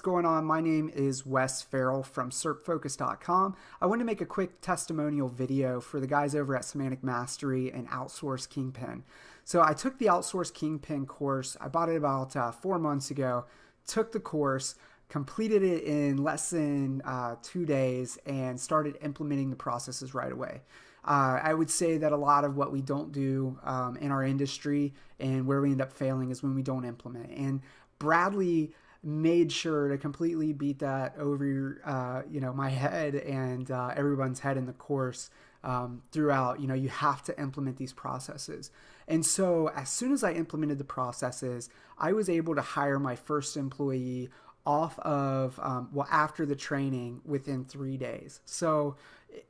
going on? My name is Wes Ferrell from SERPfocus.com. I wanted to make a quick testimonial video for the guys over at Semantic Mastery and Outsource Kingpin. So I took the Outsource Kingpin course. I bought it about 4 months ago, took the course, completed it in less than 2 days, and started implementing the processes right away. I would say that a lot of what we don't do in our industry and where we end up failing is when we don't implement it. And Bradley made sure to completely beat that over my head and everyone's head in the course throughout. You have to implement these processes. And so as soon as I implemented the processes, I was able to hire my first employee off of, after the training within 3 days. So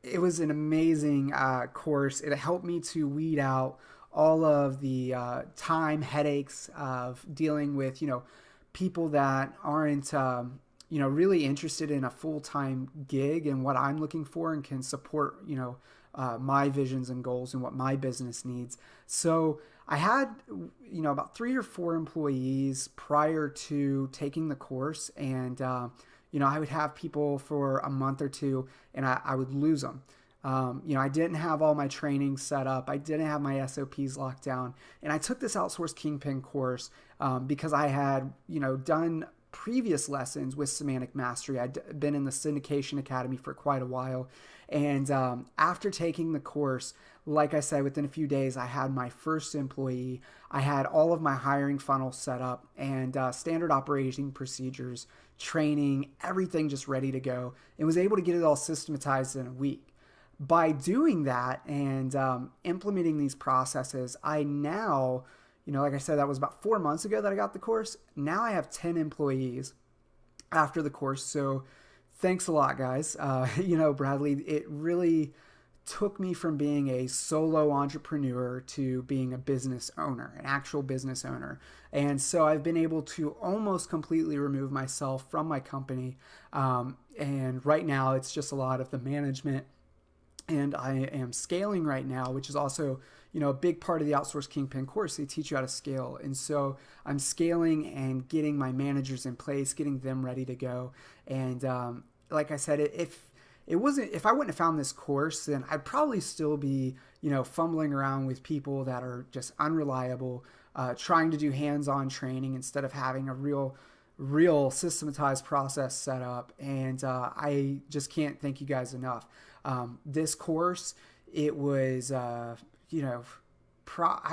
it was an amazing course. It helped me to weed out all of the time headaches of dealing with, people that aren't, really interested in a full-time gig and what I'm looking for and can support, my visions and goals and what my business needs. So I had, about 3 or 4 employees prior to taking the course, and, I would have people for a month or two and I would lose them. I didn't have all my training set up. I didn't have my SOPs locked down. And I took this Outsource Kingpin course because I had, done previous lessons with Semantic Mastery. I'd been in the Syndication Academy for quite a while. And after taking the course, like I said, within a few days, I had my first employee. I had all of my hiring funnels set up and standard operating procedures, training, everything just ready to go, and was able to get it all systematized in a week. By doing that and implementing these processes, I now, like I said, that was about 4 months ago that I got the course. Now I have 10 employees after the course. So thanks a lot, guys. Bradley, it really took me from being a solo entrepreneur to being a business owner, an actual business owner. And so I've been able to almost completely remove myself from my company. And right now it's just a lot of the management. And I am scaling right now, which is also, a big part of the Outsource Kingpin course. They teach you how to scale. And so I'm scaling and getting my managers in place, getting them ready to go. And like I said, if I wouldn't have found this course, then I'd probably still be, fumbling around with people that are just unreliable, trying to do hands-on training instead of having a real systematized process set up. And I just can't thank you guys enough. This course, it was, I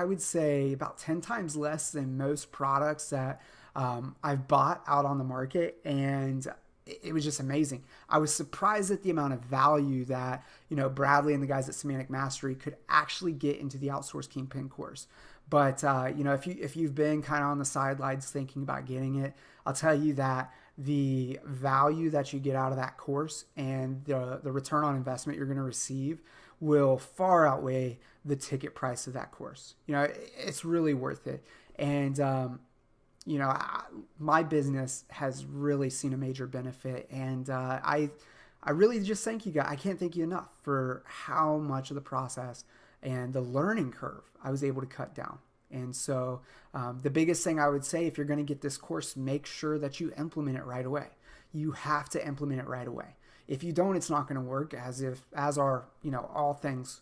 would say about 10 times less than most products that I've bought out on the market. And it was just amazing. I was surprised at the amount of value that, Bradley and the guys at Semantic Mastery could actually get into the Outsource Kingpin course. But, if you've been kind of on the sidelines thinking about getting it, I'll tell you that the value that you get out of that course and the return on investment you're going to receive will far outweigh the ticket price of that course. It's really worth it. And, my business has really seen a major benefit. And I really just thank you guys. I can't thank you enough for how much of the process and the learning curve I was able to cut down. And so the biggest thing I would say, if you're going to get this course, make sure that you implement it right away. You have to implement it right away. If you don't, it's not going to work, as are, all things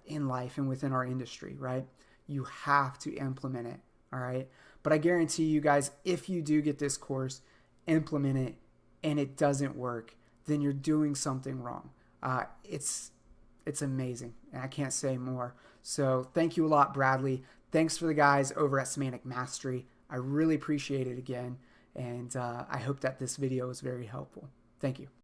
in life and within our industry, right? You have to implement it, all right? But I guarantee you guys, if you do get this course, implement it, and it doesn't work, then you're doing something wrong. It's amazing, and I can't say more. So thank you a lot, Bradley. Thanks for the guys over at Semantic Mastery. I really appreciate it again, and I hope that this video was very helpful. Thank you.